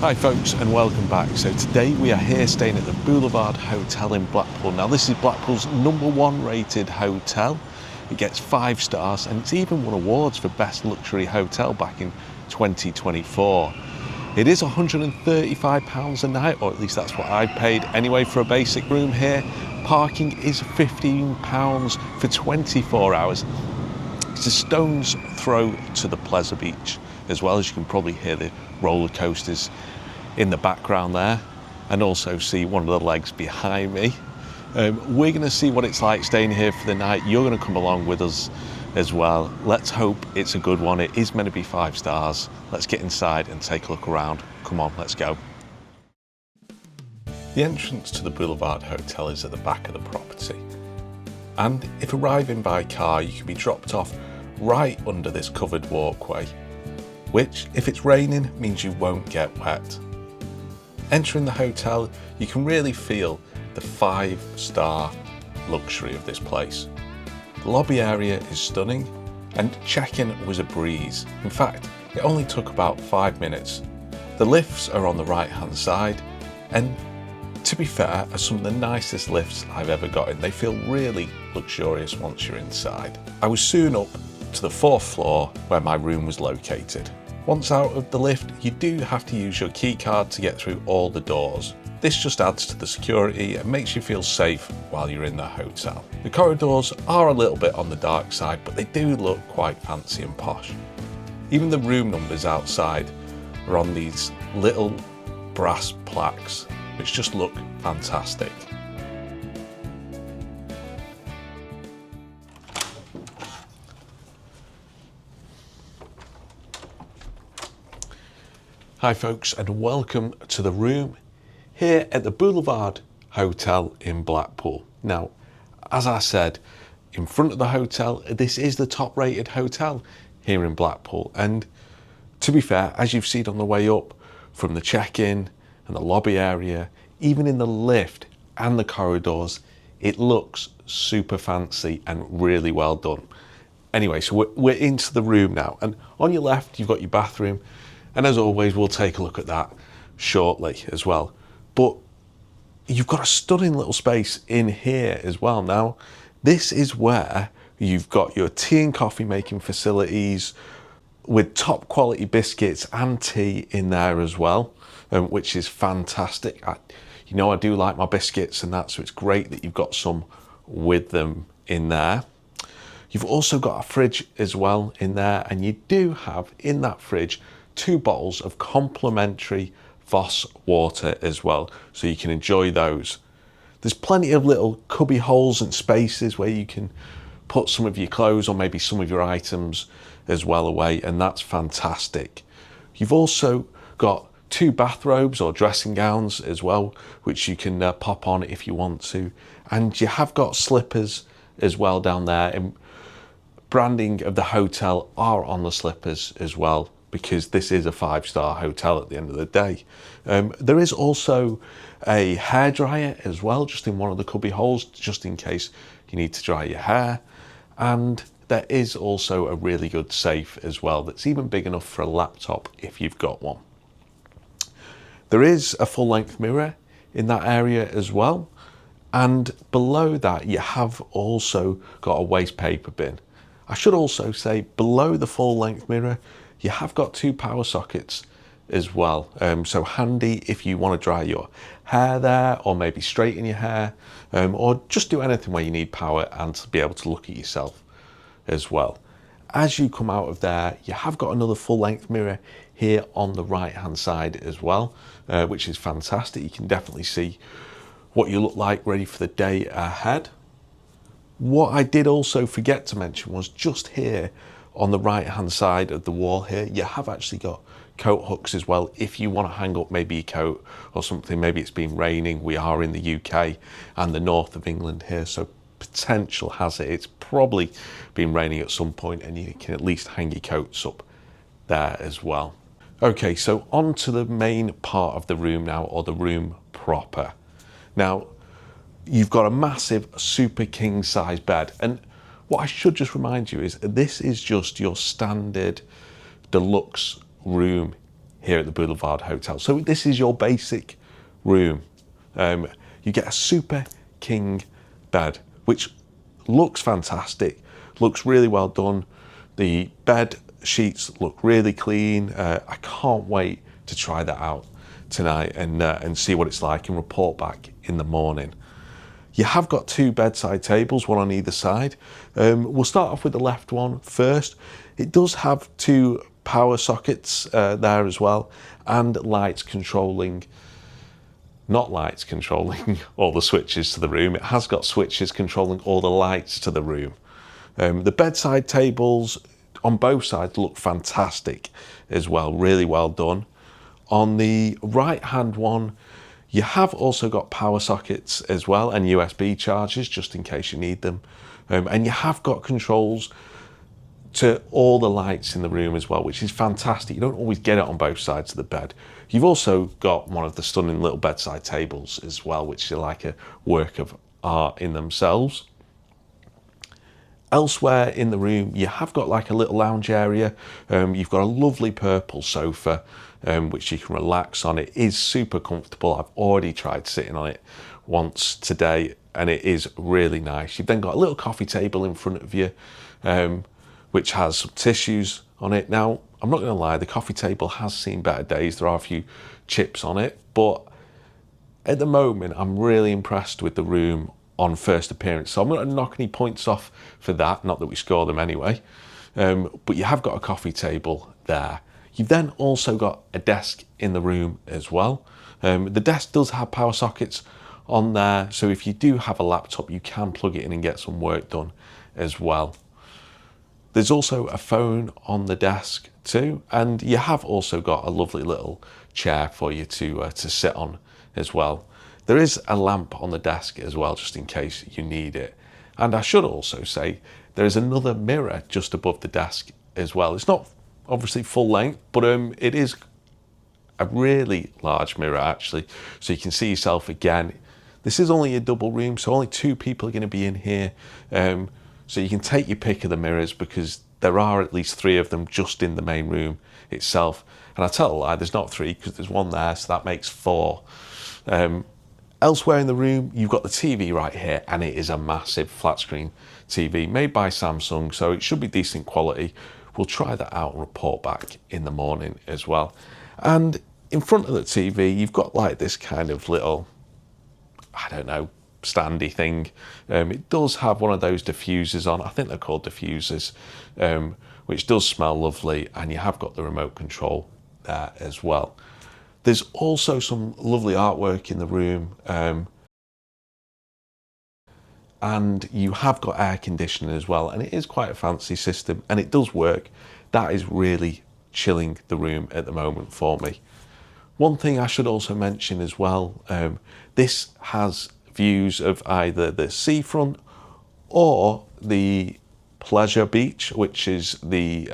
Hi folks and welcome back. So today we are here staying at the Boulevard Hotel in Blackpool. Now this is Blackpool's #1 rated hotel. It gets 5 stars and it's even won awards for Best Luxury Hotel back in 2024. It is £135 a night, or at least that's what I paid anyway for a basic room here. Parking is £15 for 24 hours. It's a stone's throw to the Pleasure Beach, as well as you can probably hear the roller coasters in the background there, and also see one of the legs behind me. We're going to see what it's like staying here for the night. You're going to come along with us as well. Let's hope it's a good one. It is meant to be 5 stars. Let's get inside and take a look around. Come on, let's go. The entrance to the Boulevard Hotel is at the back of the property, and if arriving by car you can be dropped off right under this covered walkway, which, if it's raining, means you won't get wet. Entering the hotel, you can really feel the 5-star luxury of this place. The lobby area is stunning, and check-in was a breeze. In fact, it only took about 5 minutes. The lifts are on the right-hand side, and to be fair, are some of the nicest lifts I've ever got in. They feel really luxurious once you're inside. I was soon up to the 4th floor where my room was located. Once out of the lift, you do have to use your key card to get through all the doors. This just adds to the security and makes you feel safe while you're in the hotel. The corridors are a little bit on the dark side, but they do look quite fancy and posh. Even the room numbers outside are on these little brass plaques, which just look fantastic. Hi folks and welcome to the room here at the Boulevard Hotel in Blackpool. Now, as I said, in front of the hotel, this is the top rated hotel here in Blackpool, and to be fair, as you've seen on the way up, from the check-in and the lobby area, even in the lift and the corridors, it looks super fancy and really well done. Anyway, so we're into the room now, and on your left you've got your bathroom, and as always we'll take a look at that shortly as well. But you've got a stunning little space in here as well. Now this is where you've got your tea and coffee making facilities with top quality biscuits and tea in there as well, which is fantastic. I do like my biscuits and that, so it's great that you've got some with them in there. You've also got a fridge as well in there, and you do have in that fridge 2 bottles of complimentary Voss water as well, so you can enjoy those. There's plenty of little cubby holes and spaces where you can put some of your clothes or maybe some of your items as well away, and that's fantastic. You've also got 2 bathrobes or dressing gowns as well, which you can pop on if you want to, and you have got slippers as well down there, and branding of the hotel are on the slippers as well, because this is a 5-star hotel at the end of the day. There is also a hairdryer as well, just in one of the cubby holes, just in case you need to dry your hair. And there is also a really good safe as well, that's even big enough for a laptop if you've got one. There is a full-length mirror in that area as well. And below that, you have also got a waste paper bin. I should also say, below the full-length mirror, you have got 2 power sockets as well, so handy if you want to dry your hair there, or maybe straighten your hair, or just do anything where you need power and to be able to look at yourself as well. As you come out of there, you have got another full-length mirror here on the right hand side as well, which is fantastic. You can definitely see what you look like ready for the day ahead. What I did also forget to mention was just here on the right hand side of the wall here, you have actually got coat hooks as well if you want to hang up maybe a coat or something. Maybe it's been raining. We are in the UK and the north of England here, so potential has it it's probably been raining at some point, and you can at least hang your coats up there as well. Okay, so on to the main part of the room now, or the room proper. Now you've got a massive super king size bed, and what I should just remind you is this is just your standard deluxe room here at the Boulevard Hotel. So this is your basic room. You get a super king bed, which looks fantastic, looks really well done. The bed sheets look really clean. I can't wait to try that out tonight and see what it's like and report back in the morning. You have got two bedside tables, one on either side. We'll start off with the left one first. It does have two power sockets there as well, and lights controlling, not lights controlling all the switches to the room. It has got switches controlling all the lights to the room. The bedside tables on both sides look fantastic as well, really well done. On the right hand one, you have also got power sockets as well and USB chargers just in case you need them. And you have got controls to all the lights in the room as well, which is fantastic. You don't always get it on both sides of the bed. You've also got one of the stunning little bedside tables as well, which are like a work of art in themselves. Elsewhere in the room, you have got like a little lounge area. You've got a lovely purple sofa, which you can relax on. It is super comfortable. I've already tried sitting on it once today, and it is really nice. You've then got a little coffee table in front of you, which has some tissues on it. Now, I'm not going to lie, the coffee table has seen better days. There are a few chips on it, but at the moment, I'm really impressed with the room on first appearance. So I'm not going to knock any points off for that, not that we score them anyway. But you have got a coffee table there. You've then also got a desk in the room as well. The desk does have power sockets on there, so if you do have a laptop, you can plug it in and get some work done as well. There's also a phone on the desk too, and you have also got a lovely little chair for you to sit on as well. There is a lamp on the desk as well, just in case you need it. And I should also say, there is another mirror just above the desk as well. It's not obviously full length, but it is a really large mirror actually, so you can see yourself again. This is only a double room, so only two people are going to be in here. So you can take your pick of the mirrors, because there are at least three of them just in the main room itself. And I tell a lie, there's not three, because there's one there, so that makes four. Elsewhere in the room, you've got the TV right here, and it is a massive flat screen TV made by Samsung, so it should be decent quality. We'll try that out and report back in the morning as well. And in front of the TV, you've got like this kind of little, I don't know, standy thing. It does have one of those diffusers on. I think they're called diffusers, which does smell lovely, and you have got the remote control there as well. There's also some lovely artwork in the room, and you have got air conditioning as well, and it is quite a fancy system, and it does work. That is really chilling the room at the moment for me. One thing I should also mention as well, this has views of either the seafront or the Pleasure Beach, which is the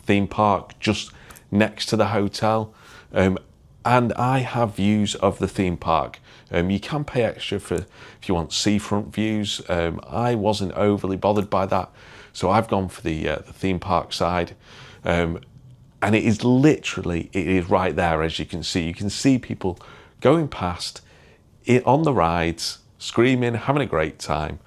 theme park just next to the hotel. And I have views of the theme park. You can pay extra for if you want seafront views. I wasn't overly bothered by that, so I've gone for the theme park side. And it is literally, it is right there, as you can see. You can see people going past it on the rides, screaming, having a great time.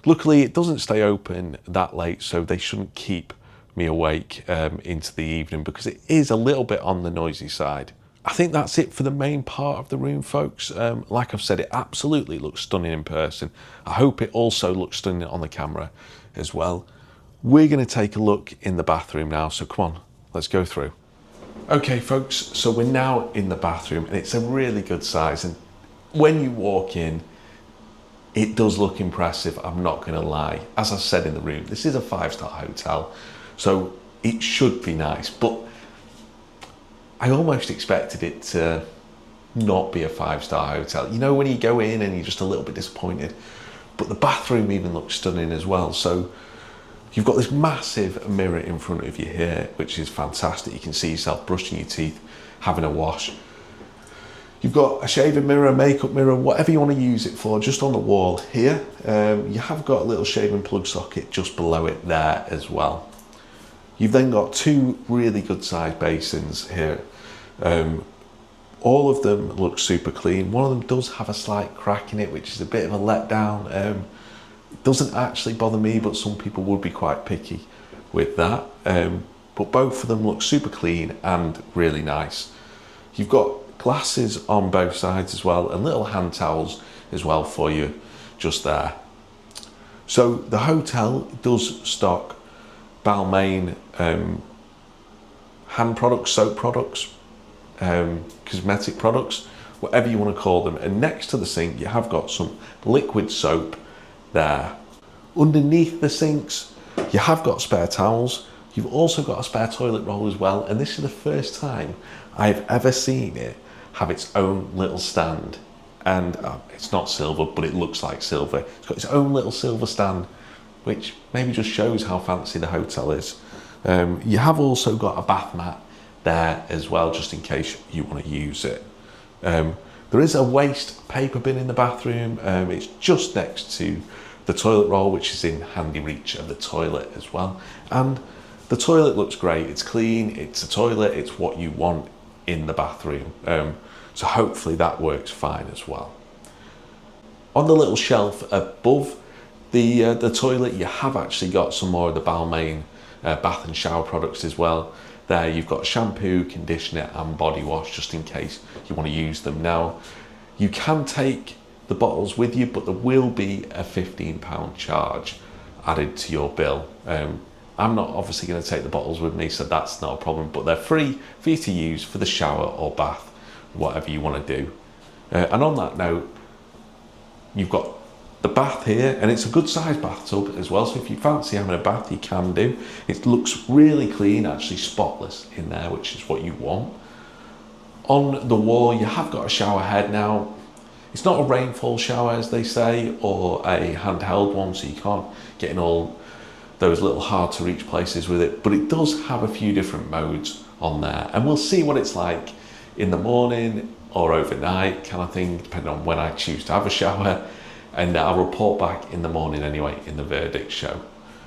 Luckily, it doesn't stay open that late, so they shouldn't keep me awake into the evening, because it is a little bit on the noisy side. I think that's it for the main part of the room, folks. Like I've said, it absolutely looks stunning in person. I hope it also looks stunning on the camera as well. We're going to take a look in the bathroom now, so come on, let's go through. Okay, folks, so we're now in the bathroom, and it's a really good size, and when you walk in, it does look impressive, I'm not going to lie. As I said in the room, this is a 5-star hotel, so it should be nice, but I almost expected it to not be a 5-star hotel. You know, when you go in and you're just a little bit disappointed, but the bathroom even looks stunning as well. So you've got this massive mirror in front of you here, which is fantastic. You can see yourself brushing your teeth, having a wash. You've got a shaving mirror, a makeup mirror, whatever you want to use it for, just on the wall here. You have got a little shaving plug socket just below it there as well. You've then got two really good sized basins here. All of them look super clean. One of them does have a slight crack in it, which is a bit of a letdown. It doesn't actually bother me, but some people would be quite picky with that. But both of them look super clean and really nice. You've got glasses on both sides as well, and little hand towels as well for you just there. So the hotel does stock Balmain hand products, soap products, cosmetic products, whatever you want to call them. And next to the sink, you have got some liquid soap there. Underneath the sinks, you have got spare towels. You've also got a spare toilet roll as well. And this is the first time I've ever seen it have its own little stand. And it's not silver, but it looks like silver. It's got its own little silver stand, which maybe just shows how fancy the hotel is. You have also got a bath mat there as well, just in case you want to use it. There is a waste paper bin in the bathroom. It's just next to the toilet roll, which is in handy reach of the toilet as well. And the toilet looks great. It's clean, it's a toilet, it's what you want in the bathroom. So hopefully that works fine as well. On the little shelf above the toilet, you have actually got some more of the Balmain bath and shower products as well. There you've got shampoo, conditioner and body wash, just in case you want to use them. Now, you can take the bottles with you, but there will be a £15 charge added to your bill. I'm not obviously going to take the bottles with me, so that's not a problem, but they're free for you to use for the shower or bath, whatever you want to do. And on that note, you've got the bath here, and it's a good sized bathtub as well, so if you fancy having a bath, you can do. It looks really clean, actually spotless in there, which is what you want. On the wall, you have got a shower head. Now, it's not a rainfall shower, as they say, or a handheld one, so you can't get in all those little hard to reach places with it, but it does have a few different modes on there, and we'll see what it's like in the morning or overnight kind of thing, depending on when I choose to have a shower. And I'll report back in the morning anyway in the verdict show.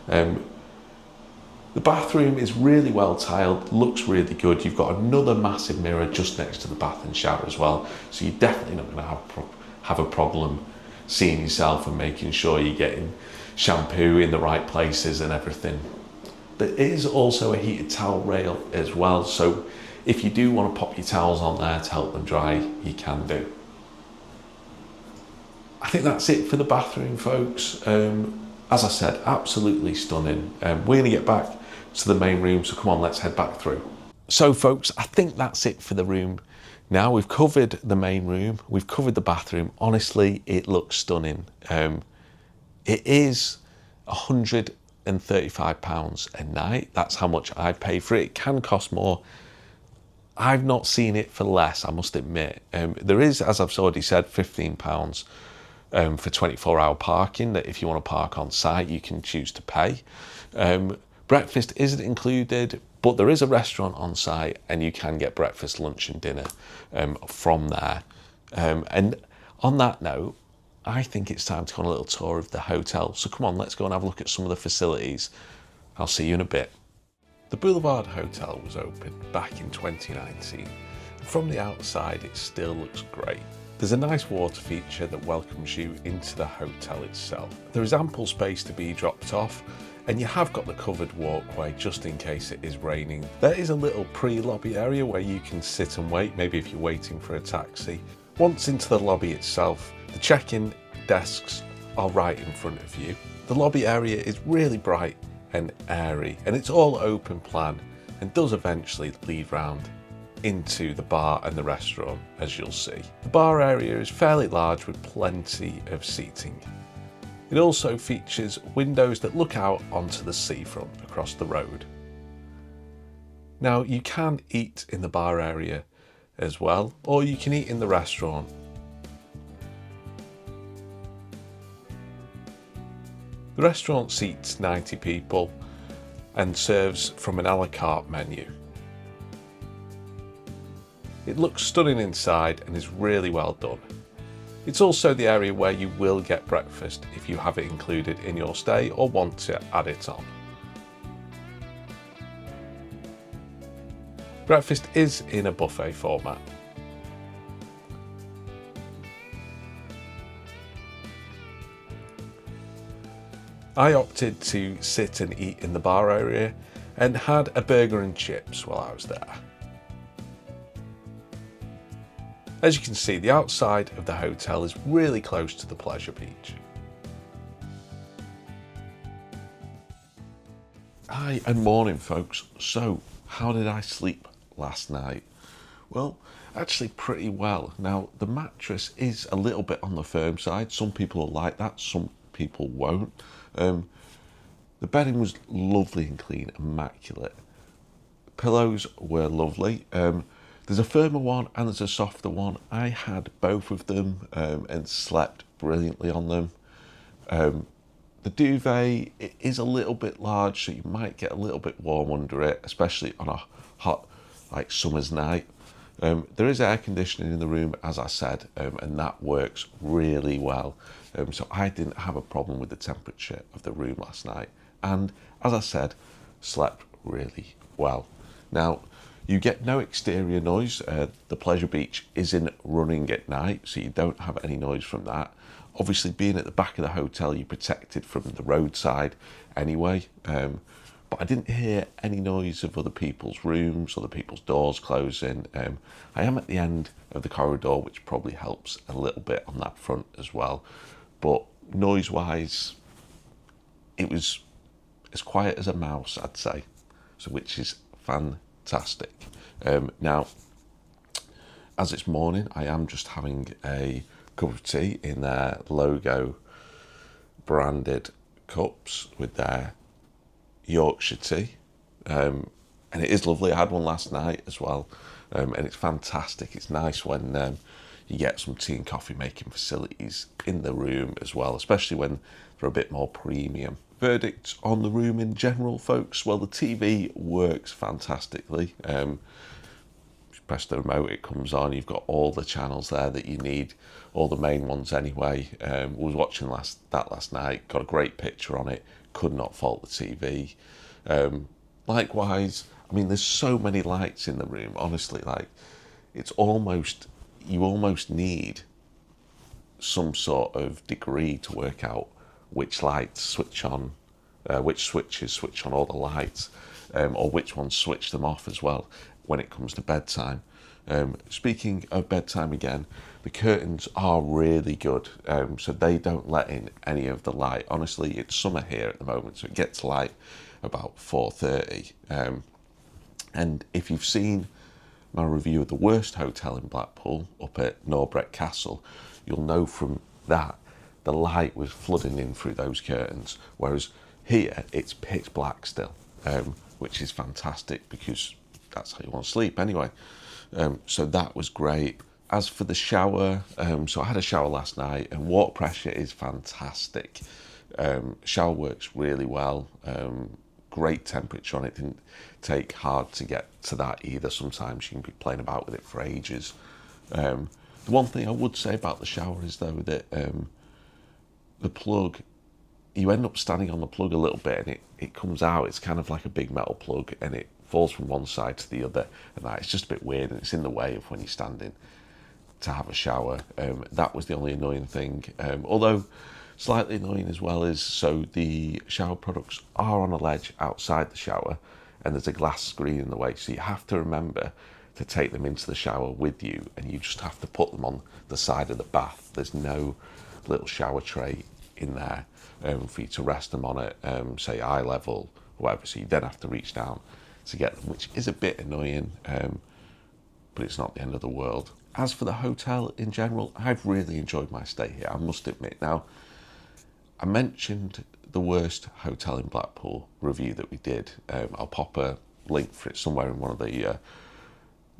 The bathroom is really well tiled, looks really good. You've got another massive mirror just next to the bath and shower as well, so you're definitely not going to have a problem seeing yourself and making sure you're getting shampoo in the right places and everything. There is also a heated towel rail as well, so if you do want to pop your towels on there to help them dry, you can do. I think that's it for the bathroom, folks. As I said, absolutely stunning. We're going to get back to the main room, so come on, let's head back through. So folks, I think that's it for the room. Now we've covered the main room, we've covered the bathroom. Honestly, it looks stunning. It is £135 a night. That's how much I pay for it. It can cost more. I've not seen it for less, I must admit. There is, as I've already said, £15 for 24-hour parking, that if you want to park on site, you can choose to pay. Breakfast isn't included, but there is a restaurant on site and you can get breakfast, lunch and dinner from there. And on that note, I think it's time to go on a little tour of the hotel. So come on, let's go and have a look at some of the facilities. I'll see you in a bit. The Boulevard Hotel was opened back in 2019. From the outside, it still looks great. There's a nice water feature that welcomes you into the hotel itself. There is ample space to be dropped off, and you have got the covered walkway just in case it is raining. There is a little pre-lobby area where you can sit and wait, maybe if you're waiting for a taxi. Once into the lobby itself, the check-in desks are right in front of you. The lobby area is really bright and airy, and it's all open plan and does eventually lead round into the bar and the restaurant, as you'll see. The bar area is fairly large with plenty of seating. It also features windows that look out onto the seafront across the road. Now, you can eat in the bar area as well, or you can eat in the restaurant. The restaurant seats 90 people and serves from an a la carte menu. It looks stunning inside and is really well done. It's also the area where you will get breakfast if you have it included in your stay or want to add it on. Breakfast is in a buffet format. I opted to sit and eat in the bar area and had a burger and chips while I was there. As you can see, the outside of the hotel is really close to the pleasure beach. Hi and morning folks. So how did I sleep last night? Well, actually pretty well. Now the mattress is a little bit on the firm side. Some people will like that, some people won't. The bedding was lovely and clean, immaculate. Pillows were lovely. There's a firmer one and there's a softer one. I had both of them and slept brilliantly on them. The duvet, it is a little bit large, so you might get a little bit warm under it, especially on a hot, like summer's night. There is air conditioning in the room, as I said, and that works really well. So I didn't have a problem with the temperature of the room last night. And as I said, slept really well. Now, you get no exterior noise. The Pleasure Beach isn't running at night, so you don't have any noise from that. Obviously, being at the back of the hotel, you're protected from the roadside anyway. But I didn't hear any noise of other people's rooms, other people's doors closing. I am at the end of the corridor, which probably helps a little bit on that front as well. But noise-wise, it was as quiet as a mouse, I'd say, so which is fantastic. Now, as it's morning, I am just having a cup of tea in their logo branded cups with their Yorkshire tea, and it is lovely. I had one last night as well, and it's fantastic. It's nice when you get some tea and coffee making facilities in the room as well, especially when they're a bit more premium. Verdict on the room in general, folks? Well, the TV works fantastically. You press the remote, it comes on. You've got all the channels there that you need, all the main ones anyway. Was watching that last night, got a great picture on it, could not fault the TV. Likewise, I mean, there's so many lights in the room, honestly, like it's almost, you almost need some sort of degree to work out which lights switch on, which switches switch on all the lights, or which ones switch them off as well when it comes to bedtime. Speaking of bedtime again, the curtains are really good, so they don't let in any of the light. Honestly, it's summer here at the moment, so it gets light about 4:30. And if you've seen my review of the worst hotel in Blackpool, up at Norbreck Castle, you'll know from that the light was flooding in through those curtains, whereas here it's pitch black still, which is fantastic because that's how you want to sleep anyway. So that was great. As for the shower, so I had a shower last night and water pressure is fantastic. Shower works really well. Great temperature on it. Didn't take hard to get to that either. Sometimes you can be playing about with it for ages. The one thing I would say about the shower is though that the plug, you end up standing on the plug a little bit and it comes out. It's kind of like a big metal plug and it falls from one side to the other, and that it's just a bit weird and it's in the way of when you're standing to have a shower. That was the only annoying thing. Although slightly annoying as well is, so the shower products are on a ledge outside the shower and there's a glass screen in the way, so you have to remember to take them into the shower with you, and you just have to put them on the side of the bath. There's no little shower tray in there for you to rest them on it, say eye level or whatever, so you then have to reach down to get them, which is a bit annoying, but it's not the end of the world. As for the hotel in general, I've really enjoyed my stay here, I must admit. Now, I mentioned the worst hotel in Blackpool review that we did. I'll pop a link for it somewhere in one of the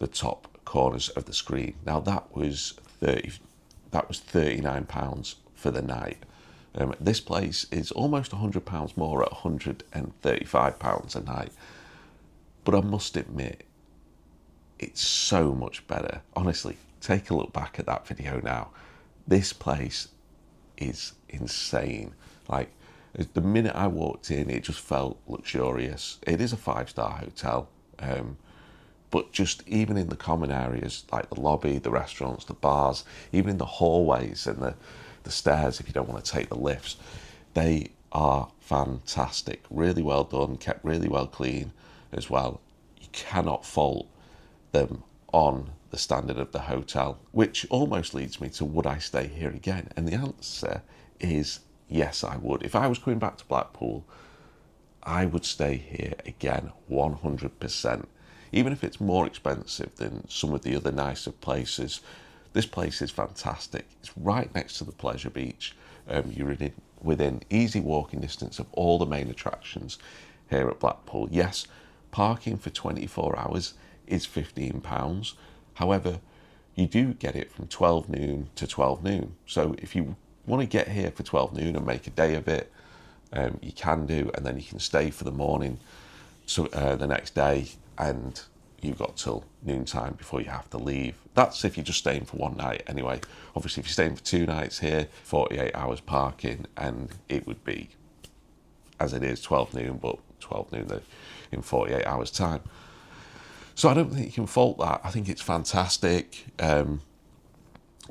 top corners of the screen. Now that was £39 for the night. This place is almost £100 more at £135 a night. But I must admit, it's so much better. Honestly, take a look back at that video now. This place is insane. Like, the minute I walked in, it just felt luxurious. It is a 5-star hotel, but just even in the common areas like the lobby, the restaurants, the bars, even in the hallways and the stairs, if you don't want to take the lifts, they are fantastic. Really well done, kept really well clean as well. You cannot fault them on the standard of the hotel, which almost leads me to, would I stay here again? And the answer is yes, I would. If I was coming back to Blackpool, I would stay here again 100%. Even if it's more expensive than some of the other nicer places, this place is fantastic. It's right next to the Pleasure Beach. You're within easy walking distance of all the main attractions here at Blackpool. Yes, parking for 24 hours is £15. However, you do get it from 12 noon to 12 noon. So if you want to get here for 12 noon and make a day of it, you can do, and then you can stay for the morning, so the next day, and you've got till noontime before you have to leave. That's if you're just staying for one night anyway. Obviously, if you're staying for 2 nights here, 48 hours parking, and it would be, as it is, 12 noon, but 12 noon in 48 hours time. So I don't think you can fault that. I think it's fantastic.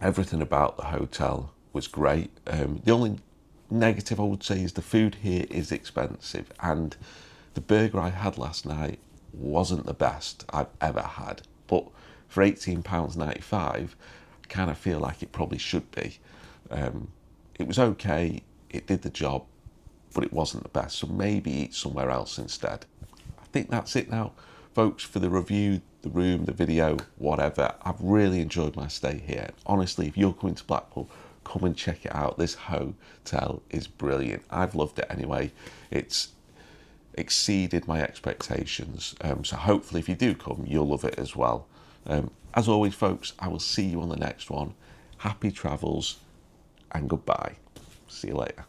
Everything about the hotel was great. The only negative I would say is the food here is expensive, and the burger I had last night wasn't the best I've ever had. But for £18.95, I kind of feel like it probably should be. It was okay, it did the job, but it wasn't the best. So maybe eat somewhere else instead. I think that's it now, folks, for the review, the room, the video, whatever. I've really enjoyed my stay here. Honestly, if you're coming to Blackpool, come and check it out. This hotel is brilliant. I've loved it anyway. It's exceeded my expectations. So hopefully if you do come, you'll love it as well. As always, folks, I will see you on the next one. Happy travels and goodbye. See you later.